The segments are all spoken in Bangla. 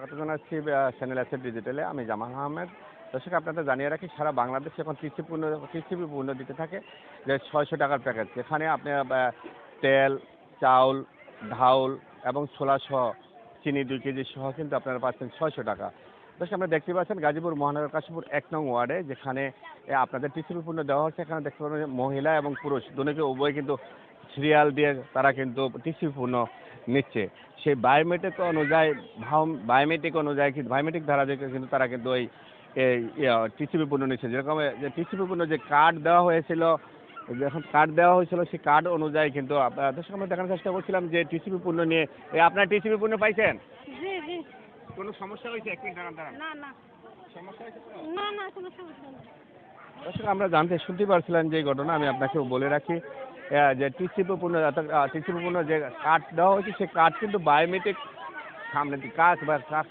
স্বাগত জানাচ্ছি চ্যানেল আছে ডিজিটালে। আমি জামাল আহমেদ। দর্শক, আপনাদের জানিয়ে রাখি, সারা বাংলাদেশে এখন টিসিবি পণ্য দিতে থাকে যে ৬০০ টাকার প্যাকেজ, যেখানে আপনি তেল, চাউল, ঢাউল এবং ছোলা সহ চিনি ২ কেজি সহ কিন্তু আপনারা পাচ্ছেন ৬০০ টাকা। দর্শক, আপনারা দেখতে পাচ্ছেন গাজীপুর মহানগর কাশীপুর ১ নং ওয়ার্ডে, যেখানে আপনাদের টিসিবি পণ্য দেওয়া হচ্ছে। এখানে দেখতে পাবেন মহিলা এবং পুরুষ দুজনকে উভয় কিন্তু সিরিয়াল দিয়ে তারা কিন্তু টিসিবি পণ্য নিচ্ছে। সেই বায়োমেট্রিক অনুযায়ী কিন্তু বায়োমেট্রিক ধারা থেকে কিন্তু তারা কিন্তু ওই টিসিবি পণ্য নিচ্ছে। যেরকম যে টিসিবি পণ্য যে কার্ড দেওয়া হয়েছিল, যখন কার্ড দেওয়া হয়েছিল সেই কার্ড অনুযায়ী কিন্তু দর্শক, আমরা দেখানোর চেষ্টা করছিলাম যে টিসিবি পণ্য নিয়ে আপনার টিসিবি পণ্য পাইছেন? জি জি। কোনো সমস্যা হয়েছে? এক মিনিট দাঁড়ান। না না সমস্যা হয়েছে তো? না না কোনো সমস্যা নেই। দর্শক, আমরা শুনতে পারছিলাম যে ঘটনা, আমি আপনাকে বলে রাখি যে টিসিবি পণ্য যে কার্ড দেওয়া হয়েছে সেই কার্ড কিন্তু বায়োমেট্রিক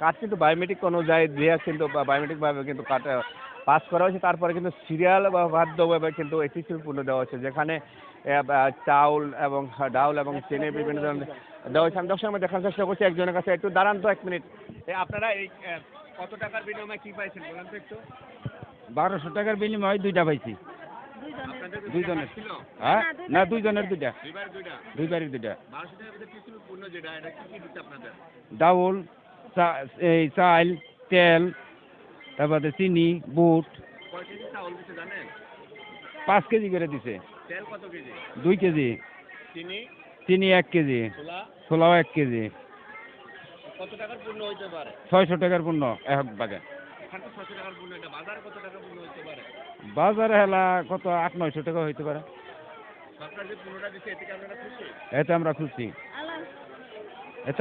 কার্ড কিন্তু বায়োমেট্রিক অনুযায়ী দিয়ে কিন্তু বায়োমেট্রিকভাবে কিন্তু কার্ড পাস করা হয়েছে। তারপরে কিন্তু সিরিয়াল বা বাধ্যভাবে কিন্তু এই টিসিবি পণ্য দেওয়া হয়েছে, যেখানে চাউল এবং ডাউল এবং চিনি বিভিন্ন ধরনের দেওয়া হয়েছে। আমি দর্শক, আমরা দেখার চেষ্টা করছি একজনের কাছে। একটু দাঁড়ান তো ১ মিনিট। আপনারা এই কত টাকার বিনিময়ে কি পাইছেন বলেন তো একটু? 1200 টাকার বিনিময়ে দুইটা পাইছি। দুইজনের। হ্যাঁ না, দুইজনের দুইটা। দুই বাড়ির দুইটা। 1200 টাকার ভিতরে টিসিবি পণ্য যেটা, এটা কি কি দিচ্ছে আপনাদের? ডাউল, এই চাল, তেল, তারপরে চিনি, বুট। কয় কেজি চাউল দিচ্ছে জানেন? 5 কেজি করে দিছে। তেল কত কেজি? 2 কেজি। চিনি 1 কেজি। ছোলাও 1 কেজি। কত টাকার পণ্য হইতে পারে? 600 টাকার পণ্য এক বাগে। এখানে তো 600 টাকার পণ্য, এটা বাজারে কত টাকার পণ্য হইতে পারে? বাজারে হেলা কত 800-900 টাকা হইতে পারে। সরকার যে পণ্যটা দিচ্ছে এতে কি আপনারা খুশি? এতে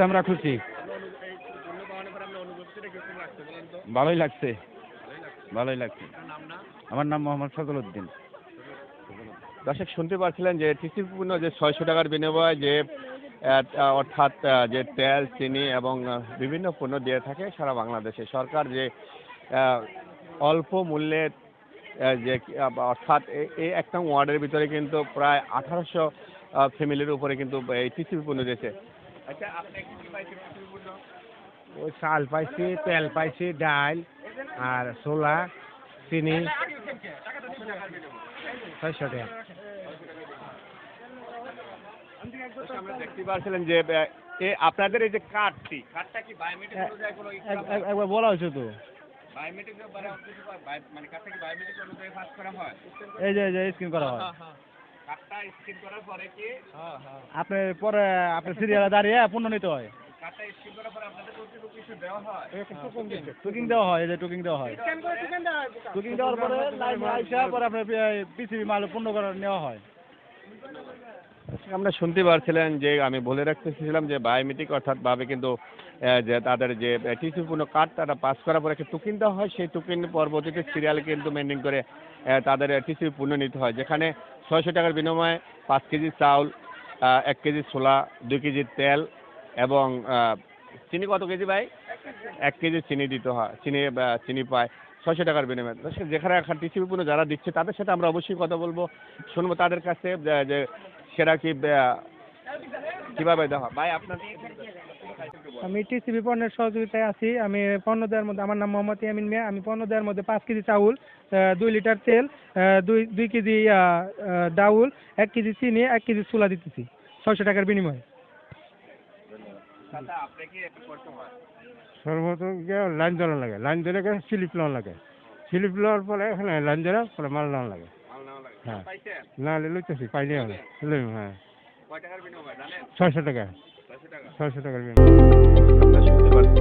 আমরা খুশি। এই পণ্য পাওয়ানোর পরে আপনার অনুভূতিটা কিরকম লাগছে বলেন তো? ভালোই লাগছে। ভালোই লাগছে। আপনার নাম না? আমার নাম মোহাম্মদ ফজল উদ্দিন। দর্শক, শুনতে পারছিলেন যে টিসিবি পণ্য যে 600 টাকার বিনিময়ে যে অর্থাৎ যে তেল, চিনি এবং বিভিন্ন পণ্য দিয়ে থাকে সারা বাংলাদেশে। সরকার যে অল্প মূল্যে যে অর্থাৎ এই একটা ওয়ার্ডের ভিতরে কিন্তু প্রায় 1800 ফ্যামিলির উপরে কিন্তু এই টিসিবি পণ্য দিয়েছে। আচ্ছা, আপনি কি পাইছেন টিসিবি পণ্য? ওই চাল পাইছি, তেল পাইছি, ডাল আর ছোলা, চিনি 600 টাকা। আমরা দেখতে পাচ্ছিলেন যে আপনাদের এই যে কার্ডটা কি বায়োমেট্রিক অনুযায়ী কোনো একবার বলা হয়েছে তো। বায়োমেট্রিক মানে কার্ডটা কি বায়োমেট্রিক অনুযায়ী পাস করা হয়? এই যে স্ক্রিন করা হয়। কার্ডটা স্ক্যান করার পরে কি আপনার পরে আপনার সিরিয়ালে দাঁড়িয়ে পণ্য নিতে হয়। কার্ডটা স্ক্যান করার পরে আপনাদের কর্তৃপক্ষ কিছু দেওয়া হয়? টুকিং দেওয়া হয়, এই যে টুকিং দেওয়া হয়। টুকিং দেওয়ার পরে লাইন আইসা পরে আপনার পিসিবি মাল পণ্য করা নেওয়া হয়। আমরা শুনতে পারছিলেন যে আমি বলে রাখতেছিলাম যে বায়োমেট্রিক অর্থাৎ ভাবে কিন্তু যে তাদের যে টিসিবি পূর্ণ কার্ড তারা পাস করার পরে একটা টোকেন দেওয়া হয়। সেই টোকেন পরবর্তীতে সিরিয়াল কিন্তু মেনটেন করে তাদের টিসিবি পূর্ণ নিতে হয়, যেখানে 600 টাকার বিনিময়ে 5 কেজি চাউল, 1 কেজি ছোলা, 2 কেজি তেল এবং চিনি কত কেজি ভাই? 1 কেজি চিনি দিতে হয়। চিনি পায় 600 টাকার বিনিময়ে। যেখানে এখন টিসিবি পূর্ণ যারা দিচ্ছে তাদের সাথে আমরা অবশ্যই কথা বলবো, শুনবো তাদের কাছে যে সেটা কিভাবে দেওয়া হয়। ভাই, আপনার আমি টিসিবি পণ্যের সহযোগিতায় আছি। আমি পণ্য দেওয়ার মধ্যে, আমার নাম মোহাম্মদ ইয়ামিন মিয়া। আমি পণ্য দেওয়ার মধ্যে 5 কেজি চাউল, 2 লিটার তেল, 2 কেজি ডাউল, 1 কেজি চিনি, 1 কেজি ছোলা দিতেছি 600 টাকার বিনিময়ে। সর্বত লাইন ধরা লাগে, লাইন ধরে স্লিপ নেওয়া লাগে। স্লিপ নেওয়ার পরে এখানে লাইন ধরে পরে মাল নেওয়া লাগে। হ্যাঁ, না লইতেছি, পাইনি হবে। হ্যাঁ, 600 টাকা। 600 টাকার বিনিময়ে।